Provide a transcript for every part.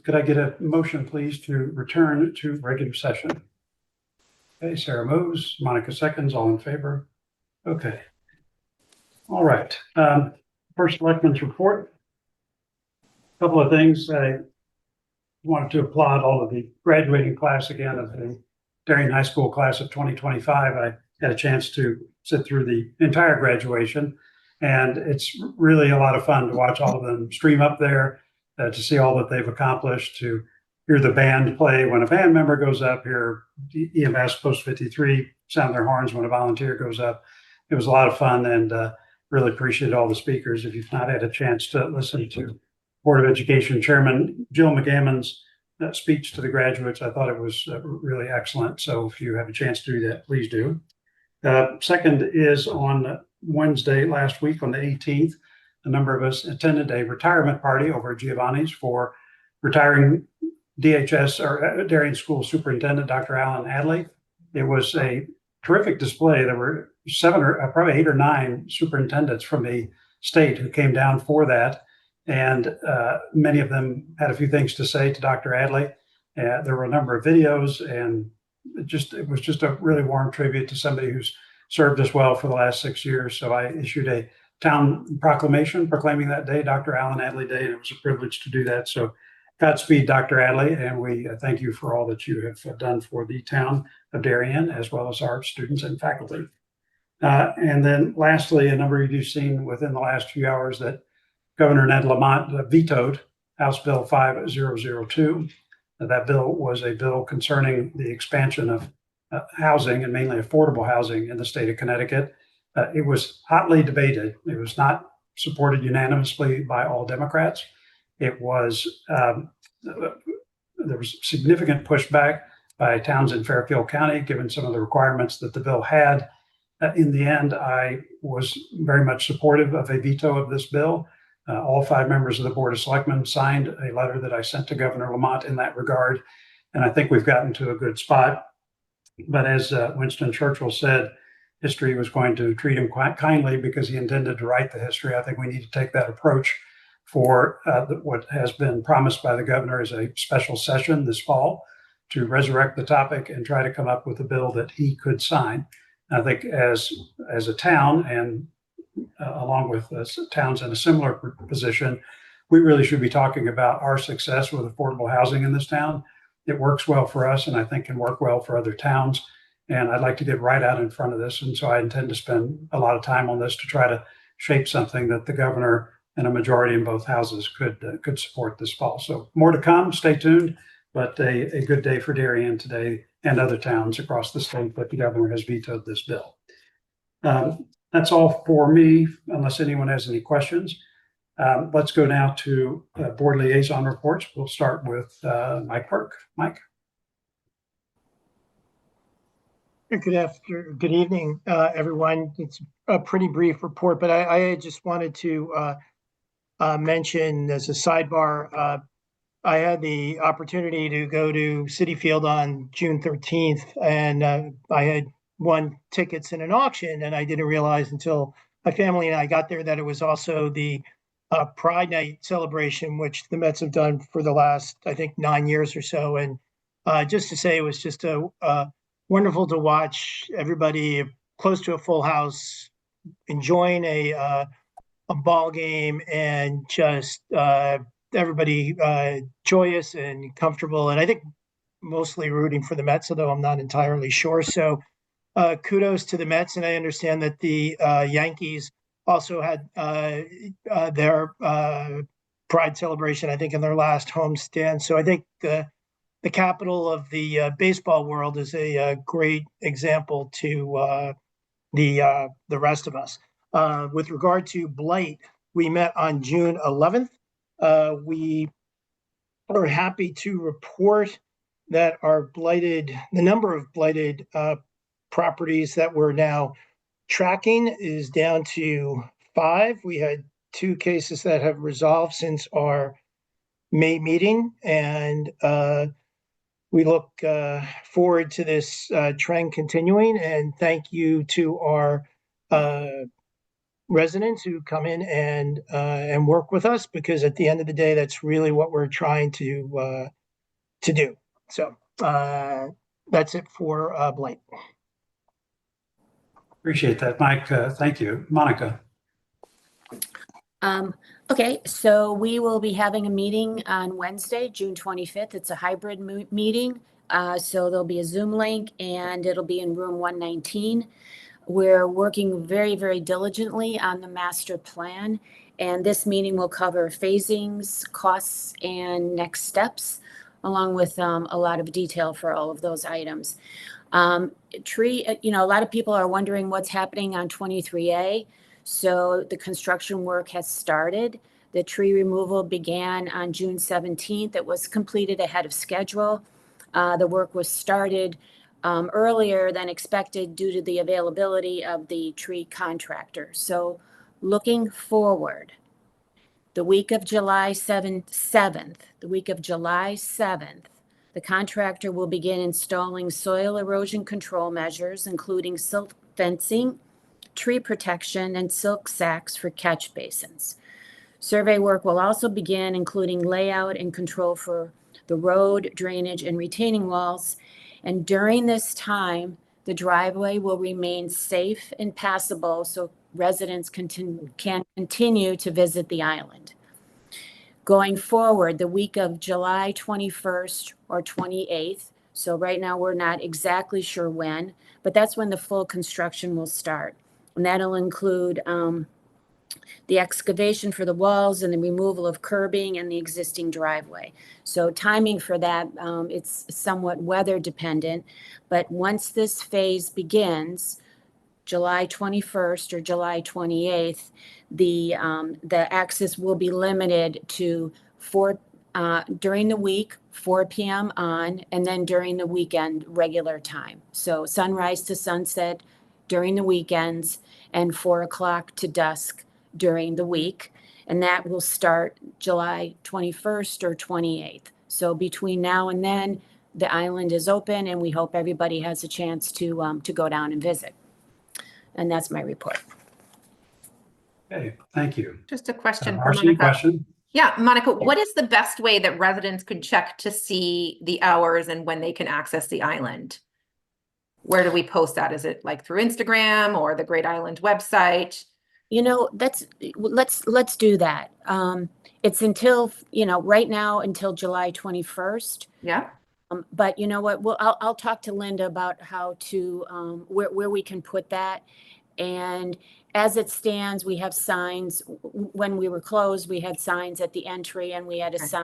Could I get a motion, please, to return to regular session? Okay, Sarah moves, Monica seconds, all in favor? Okay. All right. First, Selectmen's report. A couple of things. I wanted to applaud all of the graduating class again of the Darien High School class of 2025. I had a chance to sit through the entire graduation, and it's really a lot of fun to watch all of them stream up there, to see all that they've accomplished, to hear the band play when a band member goes up, hear EMS Post 53 sound their horns when a volunteer goes up. It was a lot of fun, and really appreciate all the speakers. If you've not had a chance to listen to Board of Education Chairman Jill McGammon's speech to the graduates, I thought it was really excellent. So if you have a chance to do that, please do. Second is on Wednesday last week on the 18th, a number of us attended a retirement party over at Giovanni's for retiring DHS or Darien School Superintendent, Dr. Alan Addley. It was a terrific display. There were probably 8 or 9 superintendents from the state who came down for that. And many of them had a few things to say to Dr. Addley. There were a number of videos, and it was just a really warm tribute to somebody who's served us well for the last 6 years. So I issued a town proclamation proclaiming that day, Dr. Alan Addley Day, and it was a privilege to do that. So Godspeed, Dr. Addley, and we thank you for all that you have done for the town of Darien, as well as our students and faculty. And then lastly, a number of you have seen within the last few hours that Governor Lamont vetoed House Bill 5002. That bill was a bill concerning the expansion of housing, and mainly affordable housing, in the state of Connecticut. It was hotly debated. It was not supported unanimously by all Democrats. It was there was significant pushback by towns in Fairfield County, given some of the requirements that the bill had. In the end, I was very much supportive of a veto of this bill. All 5 members of the Board of Selectmen signed a letter that I sent to Governor Lamont in that regard, and I think we've gotten to a good spot. But as Winston Churchill said, history was going to treat him quite kindly because he intended to write the history. I think we need to take that approach for what has been promised by the governor as a special session this fall to resurrect the topic and try to come up with a bill that he could sign. I think as a town, and along with towns in a similar position, we really should be talking about our success with affordable housing in this town. It works well for us, and I think can work well for other towns. And I'd like to get right out in front of this. And so I intend to spend a lot of time on this to try to shape something that the governor and a majority in both houses could support this fall. So more to come, stay tuned, but a good day for Darien today and other towns across the state that the governor has vetoed this bill. That's all for me, unless anyone has any questions. Let's go now to board liaison reports. We'll start with Mike Burke. Mike. Good evening, everyone. It's a pretty brief report, but I just wanted to mention as a sidebar, I had the opportunity to go to Citi Field on June 13th, and I had won tickets in an auction, and I didn't realize until my family and I got there that it was also the Pride Night celebration, which the Mets have done for the last, I think, 9 years or so. And just to say, it was just wonderful to watch everybody close to a full house enjoying a ball game, and just everybody joyous and comfortable. And I think mostly rooting for the Mets, although I'm not entirely sure. So kudos to the Mets. And I understand that the Yankees also had their Pride celebration, I think, in their last homestand. So I think the capital of the baseball world is a great example to the rest of us. With regard to blight, we met on June 11th. We are happy to report that the number of blighted properties that we're now tracking is down to 5. We had 2 cases that have resolved since our May meeting, and we look forward to this trend continuing. And thank you to our residents who come in and work with us, because at the end of the day, that's really what we're trying to do. So that's it for blight. Appreciate that, Mike. Thank you. Monica. Okay, so we will be having a meeting on Wednesday, June 25th. It's a hybrid meeting. So there'll be a Zoom link and it'll be in room 119. We're working very, very diligently on the master plan. And this meeting will cover phasings, costs, and next steps, along with a lot of detail for all of those items. A lot of people are wondering what's happening on 23A. So the construction work has started. The tree removal began on June 17th. It was completed ahead of schedule. The work was started earlier than expected due to the availability of the tree contractor. So looking forward, the week of July 7th, the contractor will begin installing soil erosion control measures, including silt fencing, tree protection, and silk sacks for catch basins. Survey work will also begin, including layout and control for the road, drainage, and retaining walls. And during this time, the driveway will remain safe and passable so residents can continue to visit the island. Going forward, the week of July 21st or 28th, so right now we're not exactly sure when, but that's when the full construction will start. And that'll include the excavation for the walls and the removal of curbing and the existing driveway. So timing for that, it's somewhat weather dependent, but once this phase begins, July 21st or July 28th, the access will be limited to during the week, 4 p.m. on, and then during the weekend, regular time. So sunrise to sunset during the weekends and 4 o'clock to dusk during the week. And that will start July 21st or 28th. So between now and then, the island is open and we hope everybody has a chance to go down and visit. And that's my report. Okay, thank you. Just a question for Marcy, Monica. question? Yeah, Monica, what is the best way that residents could check to see the hours and when they can access the island? Where do we post that? Is it like through Instagram or the Great Island website? Let's do that. It's until, right now until July 21st. Yeah. But you know what? I'll talk to Linda about how to where we can put that. And as it stands, we have signs. When we were closed, we had signs at the entry, and we had a sign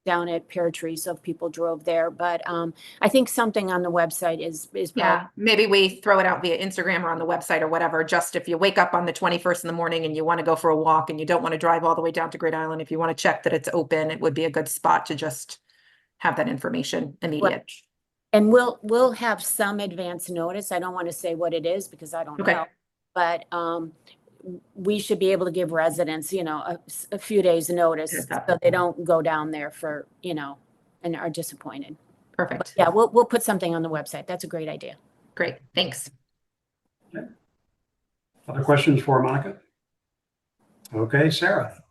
down at Pear Tree, so if people drove there. But I think something on the website is Yeah, maybe we throw it out via Instagram or on the website or whatever. Just if you wake up on the 21st in the morning and you want to go for a walk and you don't want to drive all the way down to Great Island, if you want to check that it's open, it would be a good spot to just have that information immediate. And we'll have some advance notice. I don't want to say what it is because I don't know, but we should be able to give residents, a few days notice so they don't go down there for, and are disappointed. Perfect. But yeah, we'll put something on the website. That's a great idea. Great. Thanks. Okay. Other questions for Monica? Okay, Sarah.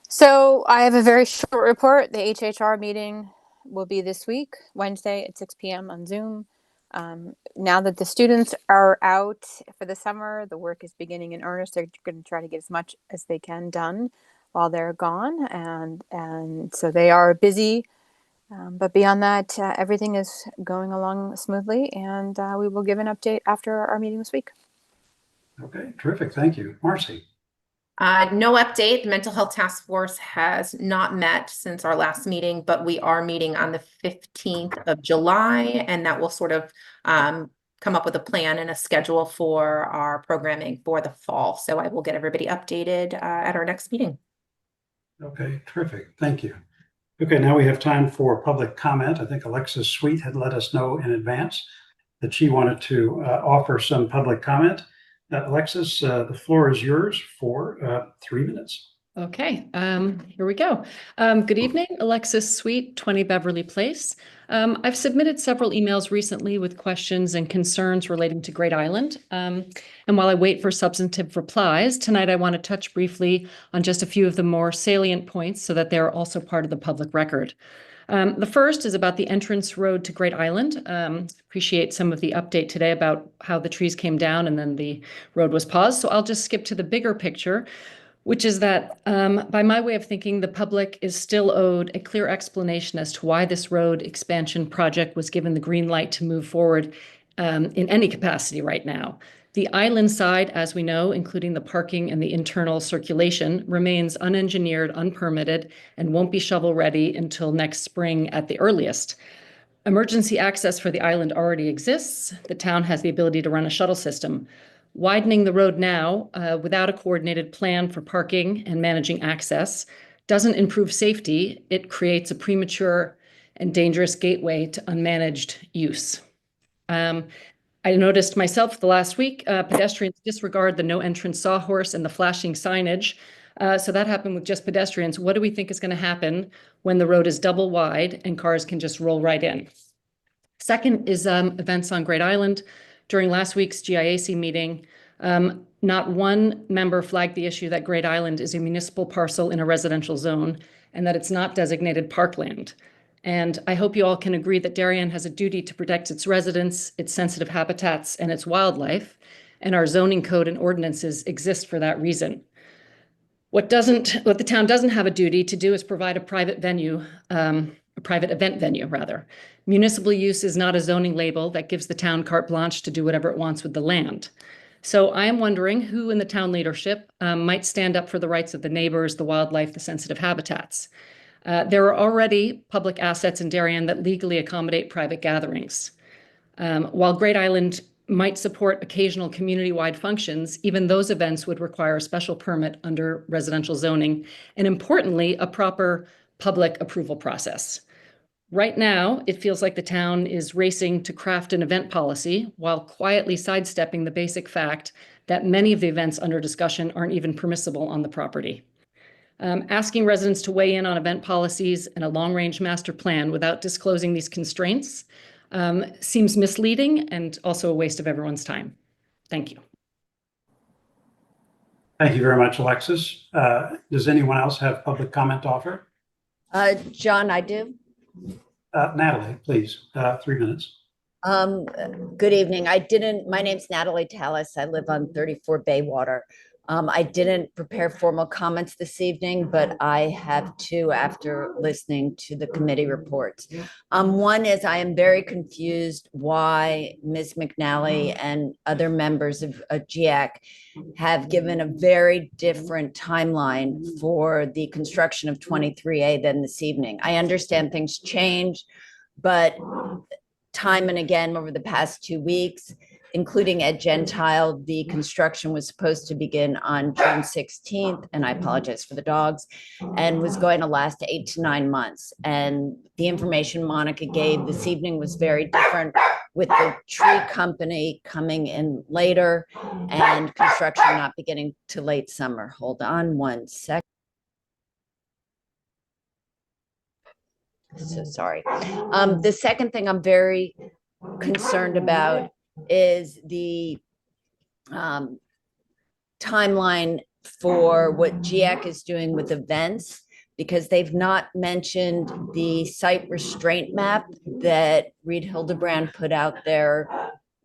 So I have a very short report. The HHR meeting will be this week, Wednesday at 6 p.m. on Zoom. Now that the students are out for the summer, the work is beginning in earnest. They're going to try to get as much as they can done while they're gone. And so they are busy. But beyond that, everything is going along smoothly. And we will give an update after our meeting this week. Okay, terrific. Thank you. Marcy. No update. The Mental Health Task Force has not met since our last meeting, but we are meeting on the 15th of July, and that will sort of come up with a plan and a schedule for our programming for the fall. So I will get everybody updated at our next meeting. Okay, terrific. Thank you. Okay, now we have time for public comment. I think Alexis Sweet had let us know in advance that she wanted to offer some public comment. Alexis, the floor is yours for 3 minutes. Okay, here we go. Good evening, Alexis Sweet, 20 Beverly Place. I've submitted several emails recently with questions and concerns relating to Great Island. And while I wait for substantive replies, tonight I want to touch briefly on just a few of the more salient points so that they're also part of the public record. The first is about the entrance road to Great Island. Appreciate some of the update today about how the trees came down and then the road was paused. So I'll just skip to the bigger picture, which is that by my way of thinking, the public is still owed a clear explanation as to why this road expansion project was given the green light to move forward in any capacity right now. The island side, as we know, including the parking and the internal circulation, remains unengineered, unpermitted, and won't be shovel-ready until next spring at the earliest. Emergency access for the island already exists. The town has the ability to run a shuttle system. Widening the road now without a coordinated plan for parking and managing access doesn't improve safety. It creates a premature and dangerous gateway to unmanaged use. I noticed myself the last week, pedestrians disregard the no entrance sawhorse and the flashing signage. So that happened with just pedestrians. What do we think is going to happen when the road is double wide and cars can just roll right in? Second is events on Great Island. During last week's GIAC meeting, not one member flagged the issue that Great Island is a municipal parcel in a residential zone and that it's not designated parkland. And I hope you all can agree that Darien has a duty to protect its residents, its sensitive habitats, and its wildlife, and our zoning code and ordinances exist for that reason. What the town doesn't have a duty to do is provide a private venue, a private event venue, rather. Municipal use is not a zoning label that gives the town carte blanche to do whatever it wants with the land. So I am wondering who in the town leadership might stand up for the rights of the neighbors, the wildlife, the sensitive habitats. There are already public assets in Darien that legally accommodate private gatherings. While Great Island might support occasional community-wide functions, even those events would require a special permit under residential zoning, and importantly, a proper public approval process. Right now, it feels like the town is racing to craft an event policy while quietly sidestepping the basic fact that many of the events under discussion aren't even permissible on the property. Asking residents to weigh in on event policies and a long-range master plan without disclosing these constraints seems misleading and also a waste of everyone's time. Thank you. Thank you very much, Alexis. Does anyone else have public comment to offer? John, I do. Natalie, please, 3 minutes. Good evening. My name's Natalie Tallis. I live on 34 Baywater. I didn't prepare formal comments this evening, but I have two after listening to the committee reports. One is I am very confused why Ms. McNally and other members of GIAC have given a very different timeline for the construction of 23A than this evening. I understand things change, but time and again over the past 2 weeks, including at Gentile, the construction was supposed to begin on June 16th, and I apologize for the dogs, and was going to last 8 to 9 months. And the information Monica gave this evening was very different, with the tree company coming in later and construction not beginning to late summer. Hold on 1 sec. So sorry. The second thing I'm very concerned about is the timeline for what GIAC is doing with events, because they've not mentioned the site restraint map that Reed Hildebrand put out there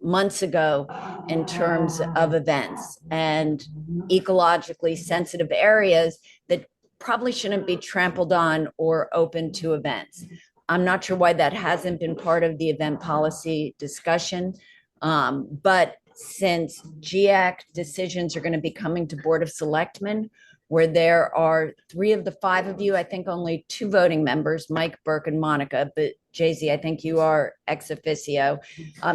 months ago in terms of events and ecologically sensitive areas that probably shouldn't be trampled on or open to events. I'm not sure why that hasn't been part of the event policy discussion. But since GIAC decisions are going to be coming to Board of Selectmen, where there are 3 of the 5 of you, I think only 2 voting members, Mike, Burke, and Monica, but Jay-Z, I think you are ex officio.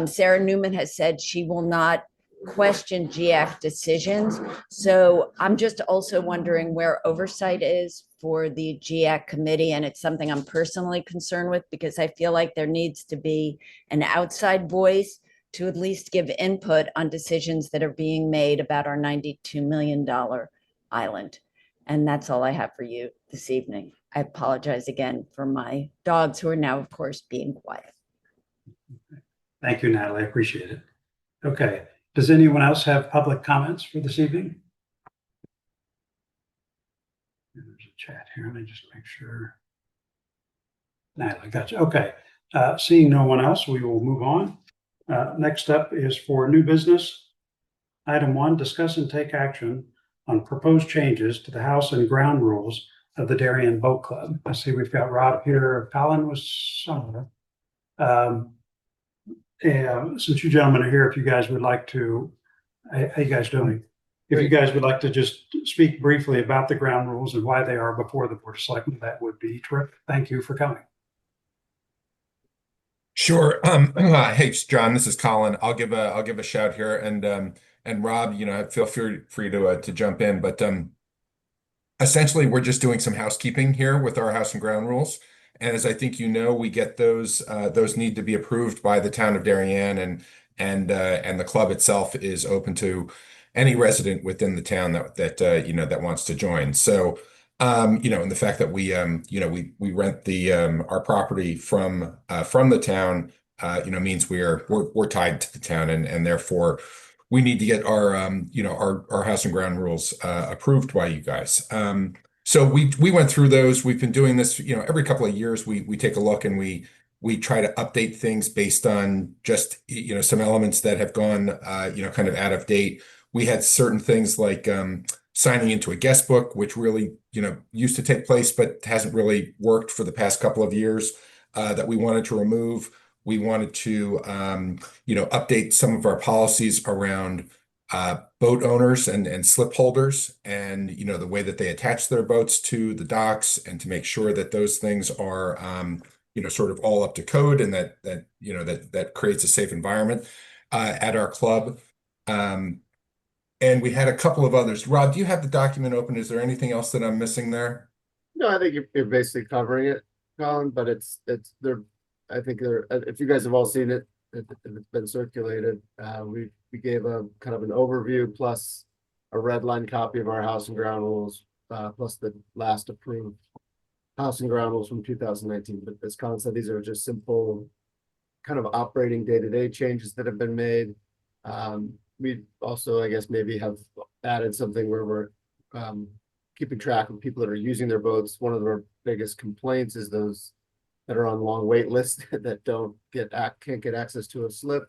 Sarah Neumann has said she will not question GIAC decisions. So I'm just also wondering where oversight is for the GIAC committee. And it's something I'm personally concerned with, because I feel like there needs to be an outside voice to at least give input on decisions that are being made about our $92 million island. And that's all I have for you this evening. I apologize again for my dogs who are now, of course, being quiet. Thank you, Natalie. I appreciate it. Okay. Does anyone else have public comments for this evening? There's a chat here. Let me just make sure. Natalie, gotcha. Okay. Seeing no one else, we will move on. Next up is for new business. Item 1, discuss and take action on proposed changes to the house and ground rules of the Darien Boat Club. I see we've got Rob here. Colin was somewhere. And since you gentlemen are here, if you guys would like to, how you guys doing? If you guys would like to just speak briefly about the ground rules and why they are before the Board of Selectmen, that would be terrific. Thank you for coming. Sure. Hey, John, this is Colin. I'll give a shout here, and Rob, feel free to jump in. But essentially, we're just doing some housekeeping here with our house and ground rules. And as I think we get those need to be approved by the town of Darien, and the club itself is open to any resident within the town that wants to join. So, and the fact that we rent our property from the town, means we're tied to the town, and therefore we need to get our house and ground rules approved by you guys. So we went through those. We've been doing this, every couple of years. We take a look and we try to update things based on just some elements that have gone kind of out of date. We had certain things like signing into a guest book, which really used to take place but hasn't really worked for the past couple of years, that we wanted to remove. We wanted to update some of our policies around boat owners and slip holders, and the way that they attach their boats to the docks, and to make sure that those things are sort of all up to code, and that creates a safe environment at our club. And we had a couple of others. Rob, do you have the document open? Is there anything else that I'm missing there? No, I think you're basically covering it, Colin, but it's there. I think if you guys have all seen it, it's been circulated. We gave a kind of an overview plus a red line copy of our house and ground rules, plus the last approved house and ground rules from 2019. But as Colin said, these are just simple kind of operating day-to-day changes that have been made. We also, I guess, maybe have added something where we're keeping track of people that are using their boats. One of our biggest complaints is those that are on long wait lists that can't get access to a slip.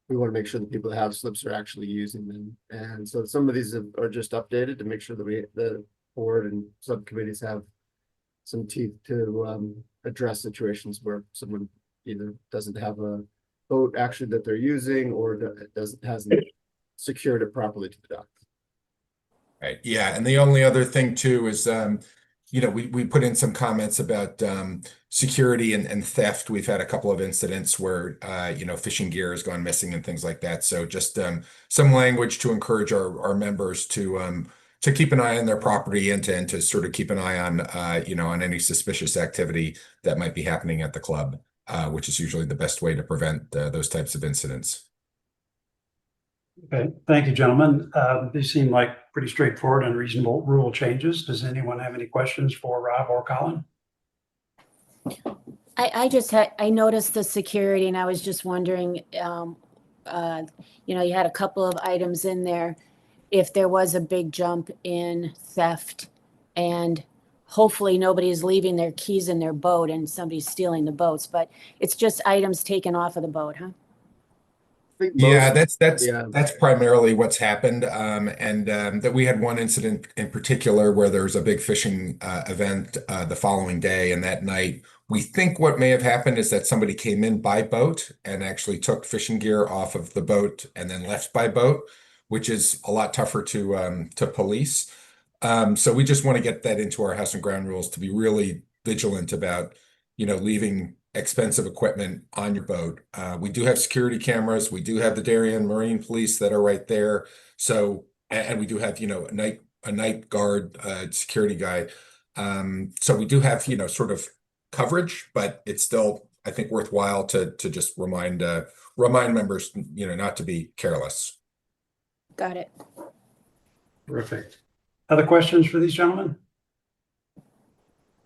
We want to make sure the people that have slips are actually using them. And so some of these are just updated to make sure that the board and subcommittees have some teeth to address situations where someone either doesn't have a boat actually that they're using, or hasn't secured it properly to the dock. Right. Yeah. And the only other thing too is, we put in some comments about security and theft. We've had a couple of incidents where, fishing gear has gone missing and things like that. So just some language to encourage our members to keep an eye on their property, and to sort of keep an eye on, on any suspicious activity that might be happening at the club, which is usually the best way to prevent those types of incidents. Okay, thank you, gentlemen. These seem like pretty straightforward and reasonable rule changes. Does anyone have any questions for Rob or Colin? I noticed the security, and I was just wondering, you had a couple of items in there. If there was a big jump in theft, and hopefully nobody's leaving their keys in their boat and somebody's stealing the boats, but it's just items taken off of the boat, huh? Yeah, that's primarily what's happened. And that we had one incident in particular where there was a big fishing event the following day, and that night we think what may have happened is that somebody came in by boat and actually took fishing gear off of the boat and then left by boat, which is a lot tougher to police. So we just want to get that into our house and ground rules, to be really vigilant about leaving expensive equipment on your boat. We do have security cameras. We do have the Darien Marine Police that are right there. So, and we do have, a night guard, security guy. So we do have, sort of coverage, but it's still, I think, worthwhile to just remind members, not to be careless. Got it. Perfect. Other questions for these gentlemen?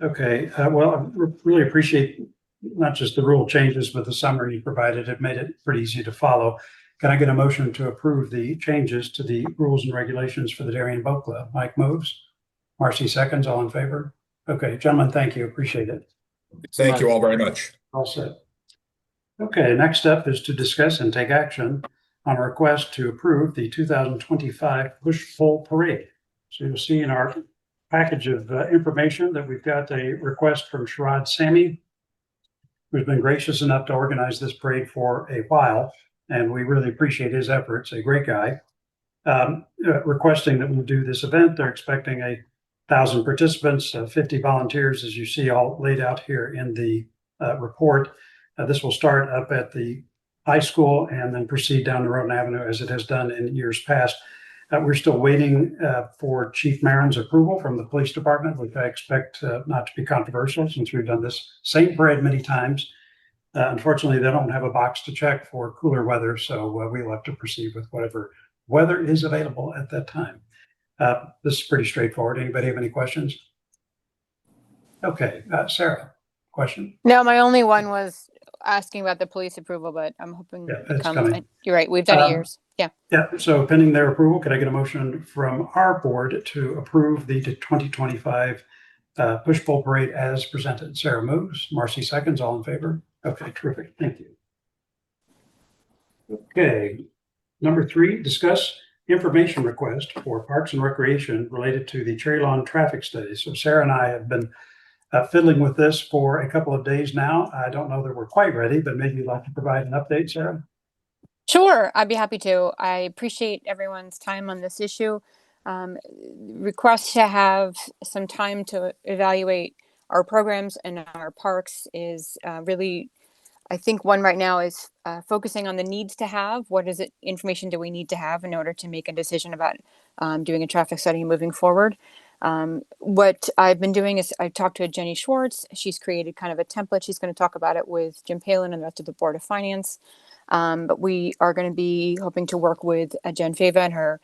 Okay, well, I really appreciate not just the rule changes, but the summary you provided. It made it pretty easy to follow. Can I get a motion to approve the changes to the rules and regulations for the Darien Boat Club? Mike moves. Marcy seconds. All in favor? Okay, gentlemen, thank you. Appreciate it. Thank you all very much. All set. Okay, next up is to discuss and take action on a request to approve the 2025 push-pull parade. So you'll see in our package of information that we've got a request from Sharad Sami, who's been gracious enough to organize this parade for a while, and we really appreciate his efforts. A great guy. Requesting that we do this event. They're expecting 1,000 participants, 50 volunteers, as you see all laid out here in the report. This will start up at the high school and then proceed down the road and avenue as it has done in years past. We're still waiting for Chief Maron's approval from the police department, which I expect not to be controversial since we've done this same parade many times. Unfortunately, they don't have a box to check for cooler weather, so we'll have to proceed with whatever weather is available at that time. This is pretty straightforward. Anybody have any questions? Okay, Sarah, question? No, my only one was asking about the police approval, but I'm hoping Yeah, it it's comes. coming. You're right. We've done it years. Yeah. Yeah, so pending their approval, could I get a motion from our board to approve the 2025 push-pull parade as presented? Sarah moves, Marcy seconds, all in favor? Okay, terrific, thank you. Okay, number 3, discuss information request for Parks and Recreation related to the Cherry Lawn traffic study. So Sarah and I have been fiddling with this for a couple of days now. I don't know that we're quite ready, but maybe you'd like to provide an update, Sarah? Sure, I'd be happy to. I appreciate everyone's time on this issue. Request to have some time to evaluate our programs and our parks is really, I think one right now is focusing on the needs to have. What is it, information do we need to have in order to make a decision about doing a traffic study moving forward? What I've been doing is I've talked to Jenny Schwartz. She's created kind of a template. She's going to talk about it with Jim Palin and the rest of the Board of Finance. But we are going to be hoping to work with Jen Fava and her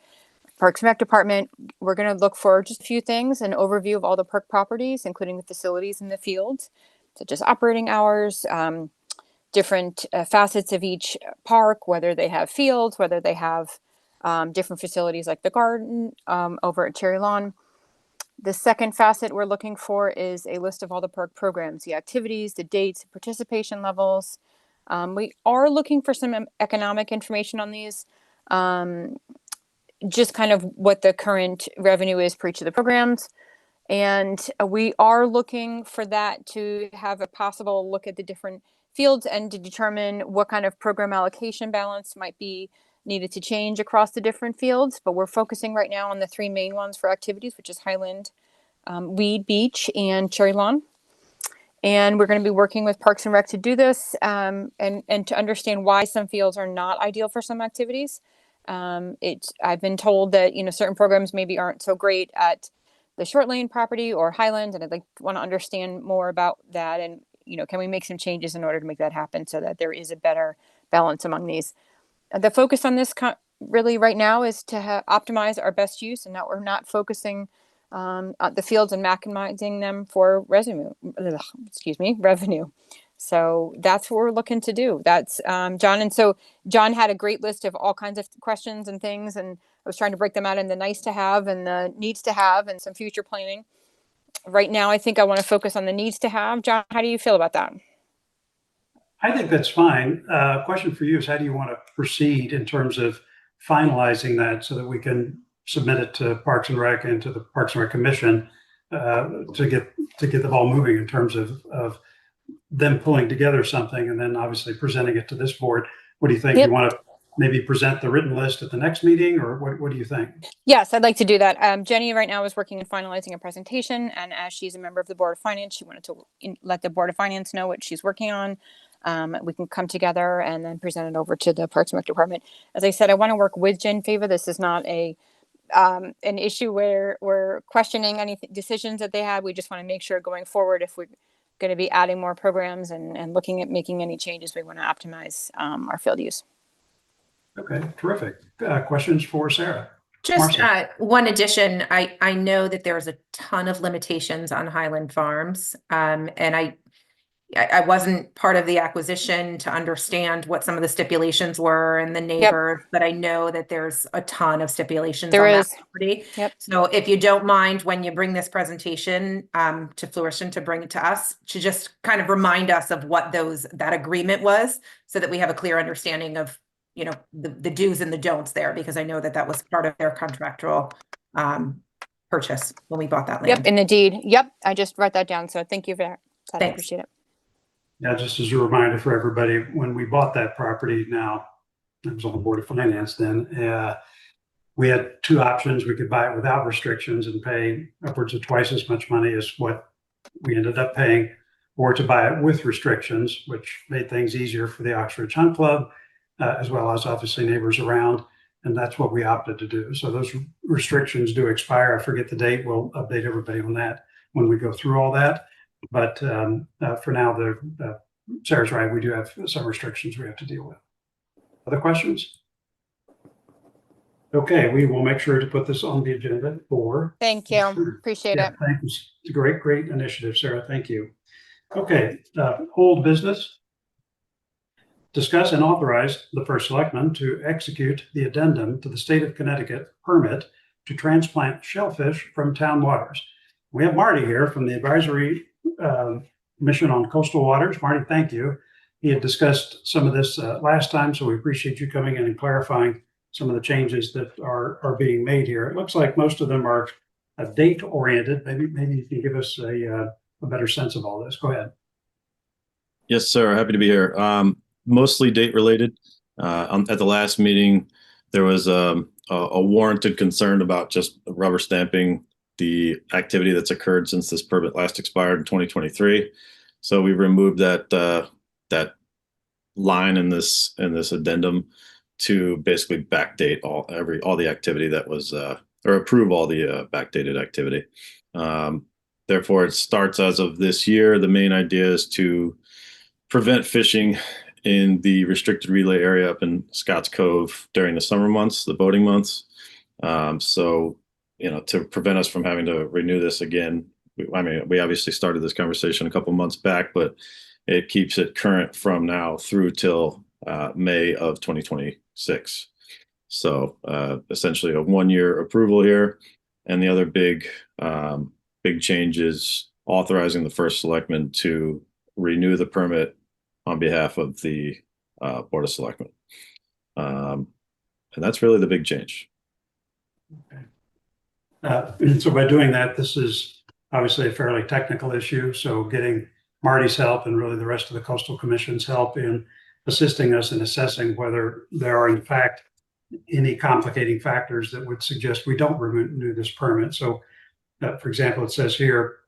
Parks and Rec department. We're going to look for just a few things, an overview of all the park properties, including the facilities in the fields, such as operating hours, different facets of each park, whether they have fields, whether they have different facilities like the garden over at Cherry Lawn. The second facet we're looking for is a list of all the park programs, the activities, the dates, participation levels. We are looking for some economic information on these, just kind of what the current revenue is for each of the programs. And we are looking for that to have a possible look at the different fields and to determine what kind of program allocation balance might be needed to change across the different fields. But we're focusing right now on the 3 main ones for activities, which is Highland, Weed Beach, and Cherry Lawn. And we're going to be working with Parks and Rec to do this and to understand why some fields are not ideal for some activities. I've been told that, certain programs maybe aren't so great at the short lane property or Highland, and I'd want to understand more about that. And, can we make some changes in order to make that happen so that there is a better balance among these? The focus on this really right now is to optimize our best use, and that we're not focusing the fields and maximizing them for revenue. So that's what we're looking to do. That's John. And so John had a great list of all kinds of questions and things, and I was trying to break them out in the nice to have and the needs to have and some future planning. Right now, I think I want to focus on the needs to have. John, how do you feel about that? I think that's fine. Question for you is how do you want to proceed in terms of finalizing that so that we can submit it to Parks and Rec and to the Parks and Rec Commission to get the ball moving in terms of them pulling together something and then obviously presenting it to this board. What do you think? Yep. You want to maybe present the written list at the next meeting, or what do you think? Yes, I'd like to do that. Jenny right now is working on finalizing a presentation, and as she's a member of the Board of Finance, she wanted to let the Board of Finance know what she's working on. We can come together and then present it over to the Parks and Rec department. As I said, I want to work with Jen Fava. This is not an issue where we're questioning any decisions that they have. We just want to make sure going forward, if we're going to be adding more programs and looking at making any changes, we want to optimize our field use. Okay, terrific. Questions for Sarah? Just Marcy. one addition. I know that there's a ton of limitations on Highland Farms. And I wasn't part of the acquisition to understand what some of the stipulations were and the neighbor, but I know that there's a ton of stipulations There on is. that property. Yep. So if you don't mind, when you bring this presentation to fruition, to bring it to us, to just kind of remind us of what that agreement was, so that we have a clear understanding of, you know, the do's and the don'ts there, because I know that that was part of their contractual purchase when we bought that land. Yep, in the deed. Yep, I just wrote that down. So thank you for that. I Thanks. appreciate it. Yeah, just as a reminder for everybody, when we bought that property, now, I was on the Board of Finance then, we had two options. We could buy it without restrictions and pay upwards of twice as much money as what we ended up paying, or to buy it with restrictions, which made things easier for the Oxford Hunt Club, as well as obviously neighbors around. And that's what we opted to do. So those restrictions do expire. I forget the date. We'll update everybody on that when we go through all that. But for now, Sarah's right. We do have some restrictions we have to deal with. Other questions? Okay, we will make sure to put this on the agenda for. Thank you. Appreciate it. Thank you. It's a great initiative, Sarah. Thank you. Okay, old business. Discuss and authorize the first selectman to execute the addendum to the state of Connecticut permit to transplant shellfish from town waters. We have Marty here from the Advisory Commission on Coastal Waters. Marty, thank you. He had discussed some of this last time, so we appreciate you coming in and clarifying some of the changes that are being made here. It looks like most of them are date oriented. Maybe you can give us a better sense of all this. Go ahead. Yes, sir. Happy to be here. Mostly date related. At the last meeting, there was a warranted concern about just rubber stamping the activity that's occurred since this permit last expired in 2023. So we removed that line in this addendum to basically backdate all the activity that was or approve all the backdated activity. Therefore, it starts as of this year. The main idea is to prevent fishing in the restricted relay area up in Scotts Cove during the summer months, the boating months. So, you know, to prevent us from having to renew this again, we obviously started this conversation a couple months back, but it keeps it current from now through till May of 2026. So essentially a 1-year approval here. And the other big change is authorizing the first selectman to renew the permit on behalf of the Board of Selectmen. And that's really the big change. Okay. So by doing that, this is obviously a fairly technical issue. So getting Marty's help and really the rest of the Coastal Commission's help in assisting us in assessing whether there are in fact any complicating factors that would suggest we don't renew this permit. So for example, it says here,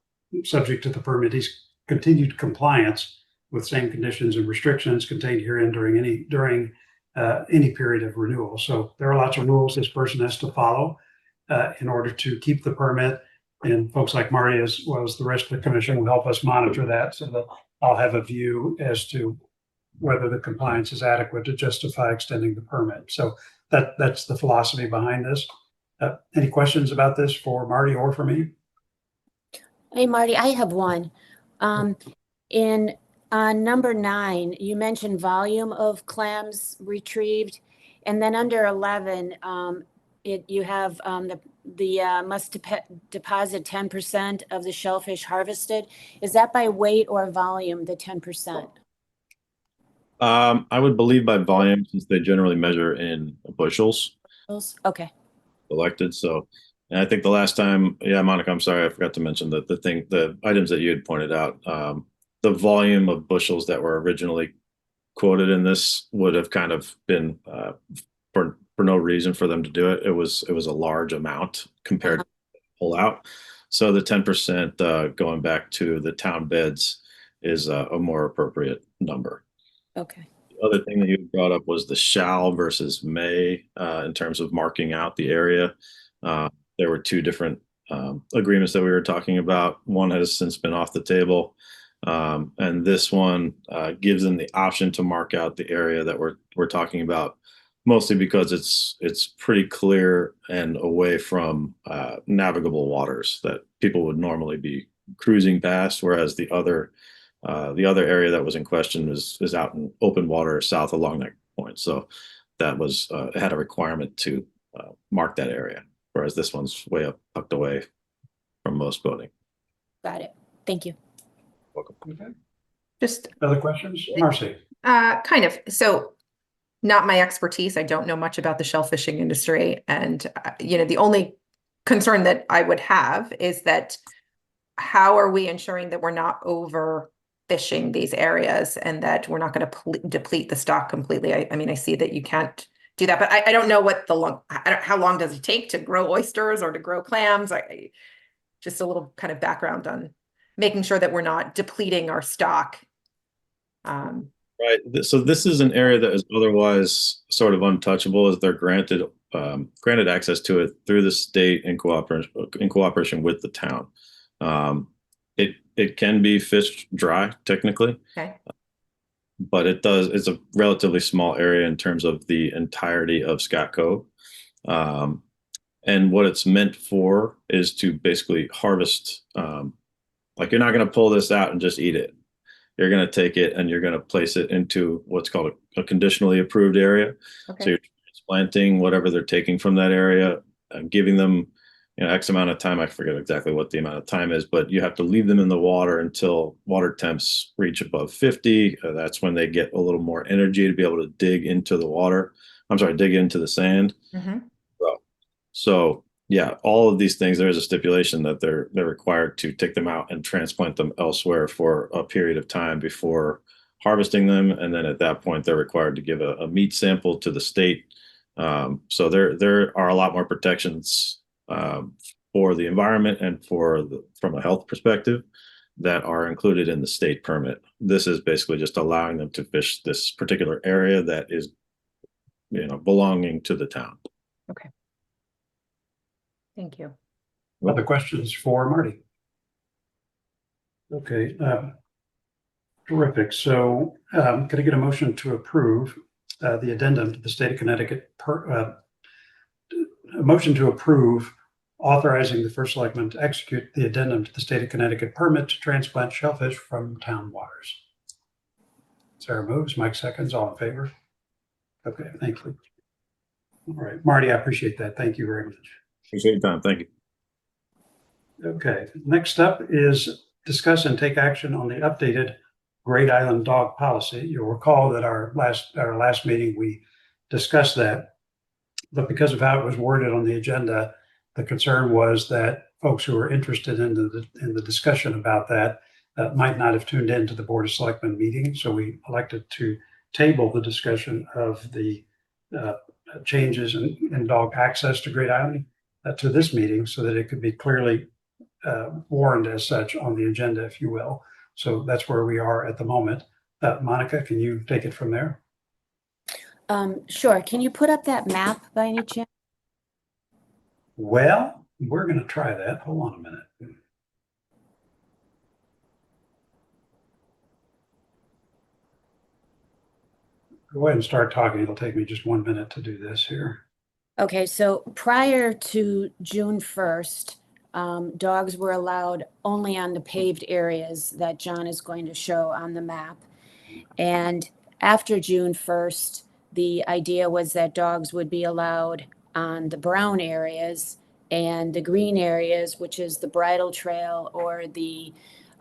subject to the permittee's continued compliance with same conditions and restrictions contained herein during any period of renewal. So there are lots of rules this person has to follow in order to keep the permit. And folks like Marty, as well as the rest of the commission, will help us monitor that so that I'll have a view as to whether the compliance is adequate to justify extending the permit. So that's the philosophy behind this. Any questions about this for Marty or for me? Hey, Marty, I have one. On number 9, you mentioned volume of clams retrieved, and then under 11, you have the must deposit 10% of the shellfish harvested. Is that by weight or volume, the 10%? I would believe by volume, since they generally measure in bushels. Okay. Collected. So, and I think the last time, yeah, Monica, I'm sorry, I forgot to mention the items that you had pointed out. The volume of bushels that were originally quoted in this would have kind of been for no reason for them to do it. It was a large amount compared to pull out. So the 10% going back to the town beds is a more appropriate number. Okay. The other thing that you brought up was the shall versus may in terms of marking out the area. There were 2 different agreements that we were talking about. One has since been off the table. And this one gives them the option to mark out the area that we're talking about mostly because it's pretty clear and away from navigable waters that people would normally be cruising past, whereas the other area that was in question is out in open water south along that point. So that was it had a requirement to mark that area, whereas this one's way up tucked away from most boating. Got it. Thank you. Welcome. Okay. Just Other questions? Marcy? kind of. So not my expertise. I don't know much about the shellfishing industry. And, the only concern that I would have is that how are we ensuring that we're not overfishing these areas and that we're not going to deplete the stock completely? I mean, I see that you can't do that, but I don't know what how long does it take to grow oysters or to grow clams? Just a little kind of background on making sure that we're not depleting our stock. Right. So this is an area that is otherwise sort of untouchable, as they're granted access to it through the state in cooperation with the town. It can be fished dry technically, Okay. but it's a relatively small area in terms of the entirety of Scott Cove. And what it's meant for is to basically harvest. Like, you're not going to pull this out and just eat it. You're going to take it and you're going to place it into what's called a conditionally approved area. Okay. So you're transplanting whatever they're taking from that area, giving them X amount of time. I forget exactly what the amount of time is, but you have to leave them in the water until water temps reach above 50. That's when they get a little more energy to be able to dig into the water. Dig into the sand. Mm-hmm. So yeah, all of these things, there is a stipulation that they're required to take them out and transplant them elsewhere for a period of time before harvesting them. And then at that point, they're required to give a meat sample to the state. So there are a lot more protections for the environment and from a health perspective that are included in the state permit. This is basically just allowing them to fish this particular area that is, belonging to the town. Okay. Thank you. Other questions for Marty? Okay, terrific. So could I get a motion to approve the addendum to the state of Connecticut, a motion to approve authorizing the first selectman to execute the addendum to the state of Connecticut permit to transplant shellfish from town waters? Sarah moves, Mike seconds, all in favor? Okay, thank you. All right, Marty, I appreciate that. Thank you very much. Appreciate your time. Thank you. Okay, next up is discuss and take action on the updated Great Island dog policy. You'll recall that our last meeting, we discussed that, but because of how it was worded on the agenda, the concern was that folks who were interested in the discussion about that might not have tuned into the Board of Selectmen meeting. So we elected to table the discussion of the changes in dog access to Great Island to this meeting so that it could be clearly warned as such on the agenda, if you will. So that's where we are at the moment. Monica, can you take it from there? Sure. Can you put up that map by any chance? Well, we're going to try that. Hold on a minute. Go ahead and start talking. It'll take me just 1 minute to do this here. Okay, so prior to June 1st, dogs were allowed only on the paved areas that John is going to show on the map. And after June 1st, the idea was that dogs would be allowed on the brown areas, and the green areas, which is the bridle trail or the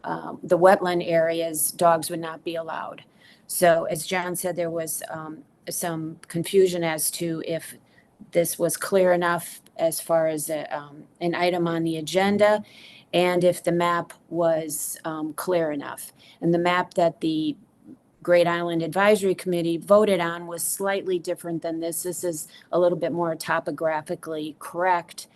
wetland areas, dogs would not be allowed. So as John said, there was some confusion as to if this was clear enough as far as an item on the agenda, and if the map was clear enough. And the map that the Great Island Advisory Committee voted on was slightly different than this. This is a little bit more topographically correct.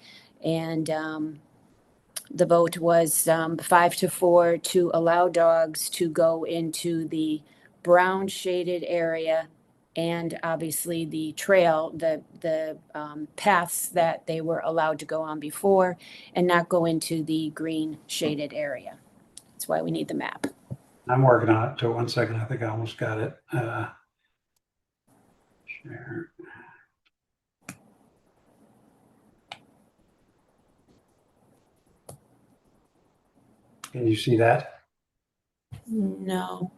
And the vote was 5-4 to allow dogs to go into the brown shaded area and obviously the trail, the paths that they were allowed to go on before, and not go into the green shaded area. That's why we need the map. I'm working on it. So 1 second. I think I almost got it. Share. Can you see that? No.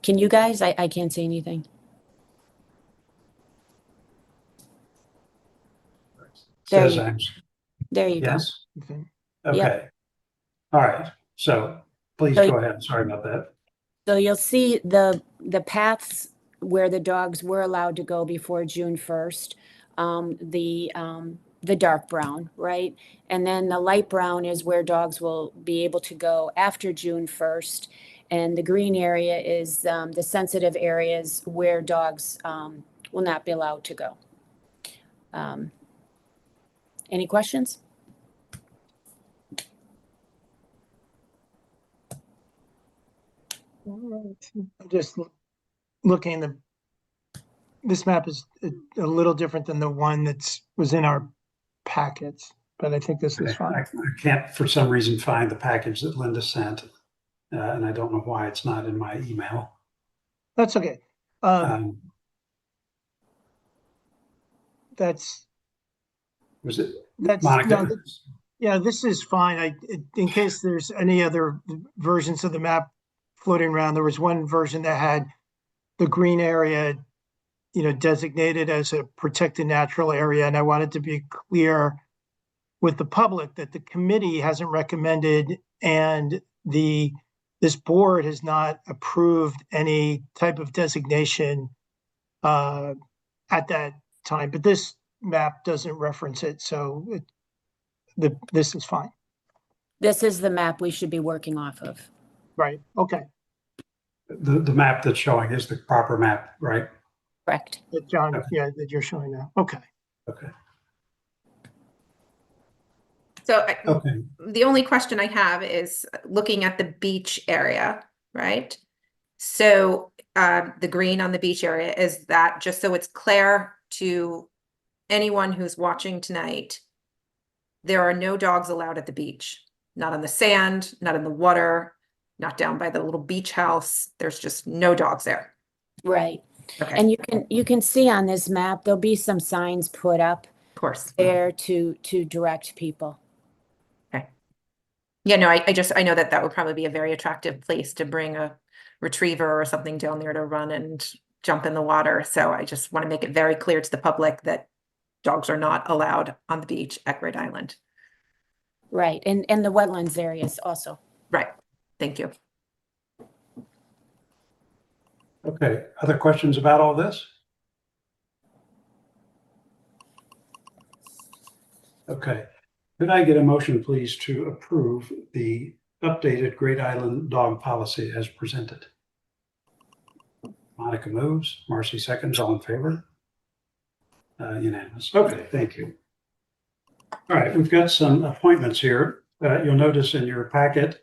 Can you guys? I can't see anything. There Says you, I'm, there you go. yes? Okay. Okay. All right. So please So- go ahead. Sorry about that. So you'll see the paths where the dogs were allowed to go before June 1st. The dark brown, right? And then the light brown is where dogs will be able to go after June 1st. And the green area is the sensitive areas where dogs will not be allowed to go. Any questions? All right. I'm just looking, this map is a little different than the one was in our packets, but I think this is I fine. can't, for some reason, find the package that Linda sent. And I don't know why it's not in my email. That's okay. Was it That's, Monica? yeah, this is fine. In case there's any other versions of the map floating around, there was one version that had the green area, designated as a protected natural area. And I wanted to be clear with the public that the committee hasn't recommended and this board has not approved any type of designation at that time. But this map doesn't reference it, so this is fine. This is the map we should be working off of. Right. Okay. The map that's showing is the proper map, right? Correct. That John, Okay. yeah, that you're showing now. Okay. Okay. So Okay. the only question I have is looking at the beach area, right? So the green on the beach area, is that just so it's clear to anyone who's watching tonight, there are no dogs allowed at the beach, not on the sand, not in the water, not down by the little beach house. There's just no dogs there. Right. Okay, And you can see on this map, there'll be some signs put up of course. there to direct people. Okay. Yeah, no, I know that would probably be a very attractive place to bring a retriever or something down there to run and jump in the water. So I just want to make it very clear to the public that dogs are not allowed on the beach at Great Island. Right. And the wetlands areas also. Right. Thank you. Okay. Other questions about all this? Okay. Could I get a motion, please, to approve the updated Great Island dog policy as presented? Monica moves, Marcy seconds, all in favor? Unanimous. Okay, thank you. All right, we've got some appointments here. You'll notice in your packet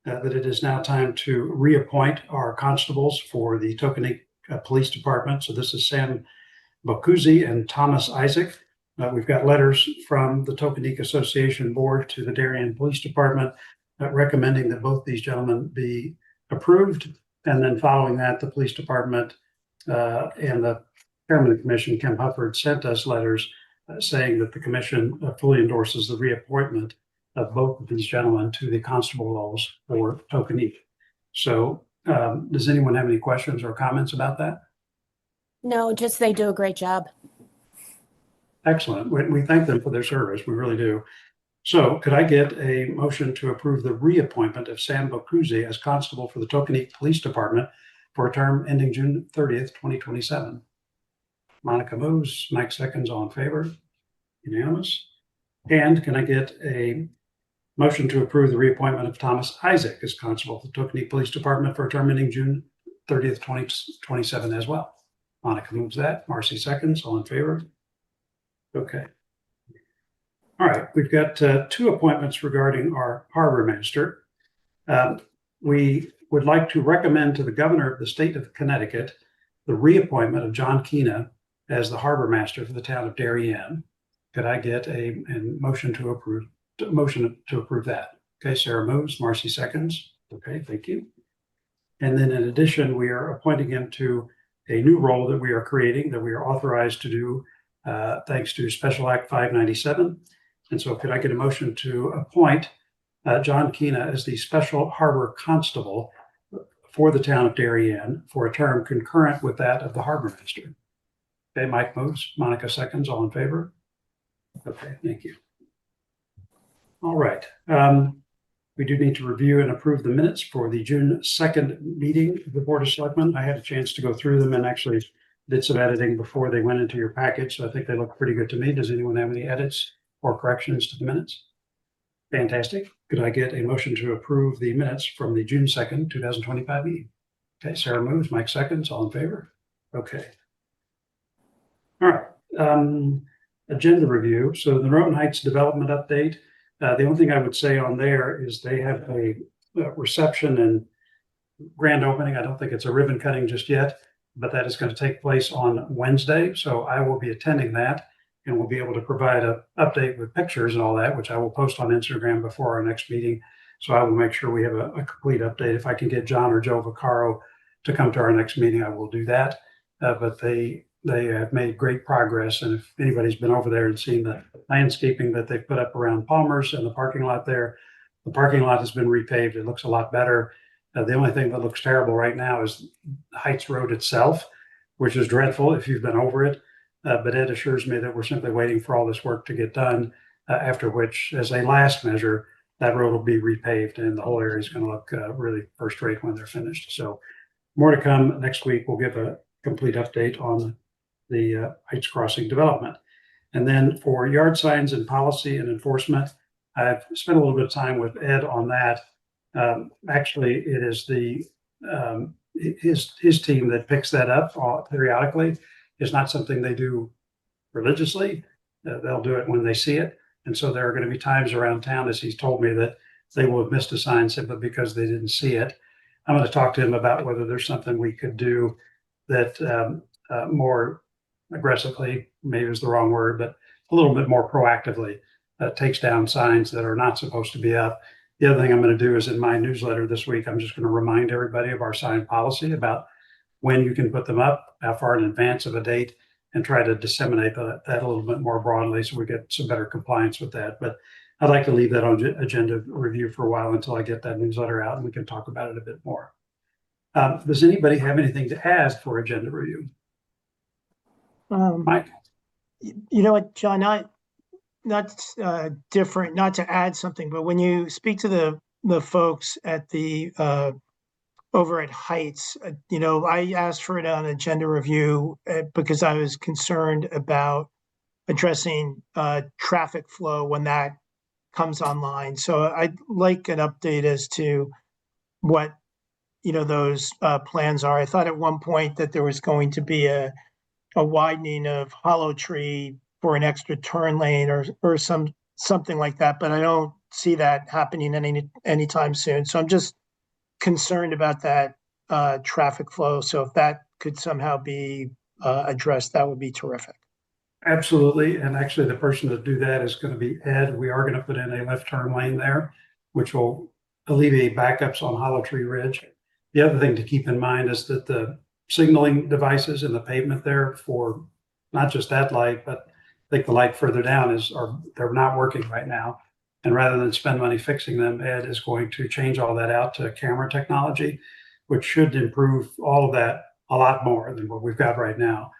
that it is now time to reappoint our constables for the Tokenique Police Department. So this is Sam Bocuzzi and Thomas Isaac. We've got letters from the Tokenique Association Board to the Darien Police Department recommending that both these gentlemen be approved. And then following that, the police department and the chairman of the commission, Kim Hufford, sent us letters saying that the commission fully endorses the reappointment of both of these gentlemen to the constable roles for Tokenique. So does anyone have any questions or comments about that? No, just they do a great job. Excellent. We thank them for their service. We really do. So could I get a motion to approve the reappointment of Sam Bocuzzi as constable for the Tokenique Police Department for a term ending June 30th, 2027? Monica moves, Mike seconds, all in favor? Unanimous. And can I get a motion to approve the reappointment of Thomas Isaac as constable for the Tokenique Police Department for a term ending June 30th, 2027 as well? Monica moves that, Marcy seconds, all in favor? Okay. All right, we've got two appointments regarding our harbor master. We would like to recommend to the governor of the state of Connecticut the reappointment of John Kina as the harbor master for the town of Darien. Could I get a motion to approve that? Okay, Sarah moves, Marcy seconds. Okay, thank you. And then in addition, we are appointing him to a new role that we are creating, that we are authorized to do thanks to Special Act 597. And so could I get a motion to appoint John Kina as the Special Harbor Constable for the town of Darien for a term concurrent with that of the harbor master. Okay, Mike moves, Monica seconds, all in favor? Okay, thank you. All right. We do need to review and approve the minutes for the June 2nd meeting of the Board of Selectmen. I had a chance to go through them and actually did some editing before they went into your package, so I think they look pretty good to me. Does anyone have any edits or corrections to the minutes? Fantastic. Could I get a motion to approve the minutes from the June 2nd, 2025 meeting? Okay, Sarah moves, Mike seconds, all in favor? Okay. All right. Agenda review. So the Roten Heights development update. The only thing I would say on there is they have a reception and grand opening. I don't think it's a ribbon cutting just yet, but that is going to take place on Wednesday. So I will be attending that and we'll be able to provide an update with pictures and all that, which I will post on Instagram before our next meeting. So I will make sure we have a complete update. If I can get John or Joe Vaccaro to come to our next meeting, I will do that. But they have made great progress. And if anybody's been over there and seen the landscaping that they've put up around Palmer's and the parking lot there, the parking lot has been repaved. It looks a lot better. The only thing that looks terrible right now is Heights Road itself, which is dreadful if you've been over it. But Ed assures me that we're simply waiting for all this work to get done, after which, as a last measure, that road will be repaved and the whole area is going to look really first rate when they're finished. So more to come next week. We'll give a complete update on the Heights Crossing development. And then for yard signs and policy and enforcement, I've spent a little bit of time with Ed on that. Actually, it is his team that picks that up periodically. It's not something they do religiously. They'll do it when they see it. And so there are going to be times around town, as he's told me, that they will have missed a sign simply because they didn't see it. I'm going to talk to him about whether there's something we could do that more aggressively, maybe is the wrong word, but a little bit more proactively takes down signs that are not supposed to be up. The other thing I'm going to do is in my newsletter this week, I'm just going to remind everybody of our sign policy about when you can put them up, how far in advance of a date, and try to disseminate that a little bit more broadly so we get some better compliance with that. But I'd like to leave that on agenda review for a while until I get that newsletter out and we can talk about it a bit more. Does anybody have anything to add for agenda review? Mike? You know what, John, not different, not to add something, but when you speak to the folks at the over at Heights, I asked for it on agenda review because I was concerned about addressing traffic flow when that comes online. So I'd like an update as to what those plans are. I thought at one point that there was going to be a widening of Hollow Tree for an extra turn lane or something like that, but I don't see that happening anytime soon. So I'm just concerned about that traffic flow. So if that could somehow be addressed, that would be terrific. Absolutely. And actually the person to do that is going to be Ed. We are going to put in a left turn lane there, which will alleviate backups on Hollow Tree Ridge. The other thing to keep in mind is that the signaling devices in the pavement there for not just that light, but I think the light further down they're not working right now. And rather than spend money fixing them, Ed is going to change all that out to camera technology, which should improve all of that a lot more than what we've got right now.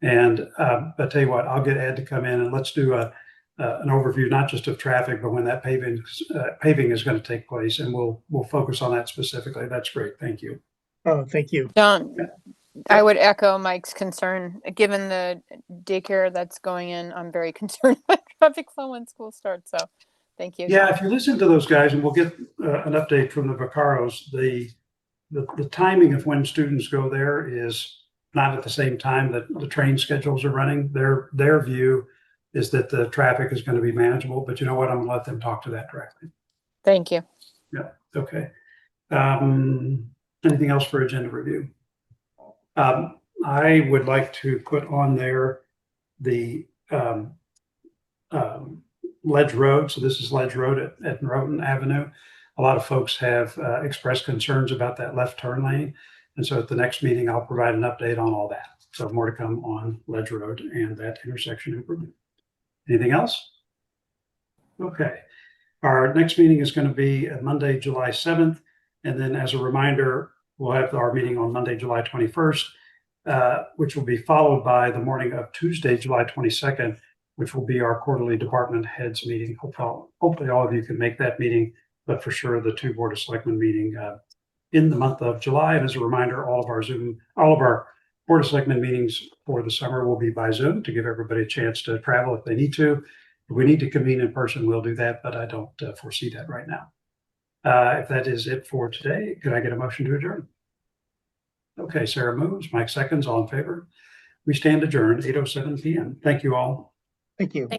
And but tell you what, I'll get Ed to come in and let's do an overview, not just of traffic, but when that paving is going to take place, and we'll focus on that specifically. That's great. Thank you. Oh, thank you. John, I would echo Mike's concern. Given the daycare that's going in, I'm very concerned about traffic flow when school starts. So thank you. Yeah, John. if you listen to those guys, and we'll get an update from the Vaccaros, the timing of when students go there is not at the same time that the train schedules are running. Their view is that the traffic is going to be manageable, but you know what? I'm going to let them talk to that directly. Thank you. Yeah, okay. Anything else for agenda review? I would like to put on there the Ledge Road. So this is Ledge Road at Roten Avenue. A lot of folks have expressed concerns about that left turn lane. And so at the next meeting, I'll provide an update on all that. So more to come on Ledge Road and that intersection improvement. Anything else? Okay. Our next meeting is going to be Monday, July 7th. And then as a reminder, we'll have our meeting on Monday, July 21st, which will be followed by the morning of Tuesday, July 22nd, which will be our quarterly department heads meeting. Hopefully all of you can make that meeting, but for sure the 2 Board of Selectmen meeting in the month of July. And as a reminder, all of our Board of Selectmen meetings for the summer will be by Zoom to give everybody a chance to travel if they need to. If we need to convene in person, we'll do that, but I don't foresee that right now. If that is it for today, could I get a motion to adjourn? Okay, Sarah moves, Mike seconds, all in favor. We stand adjourned, 8:07 p.m. Thank you all. Thank you.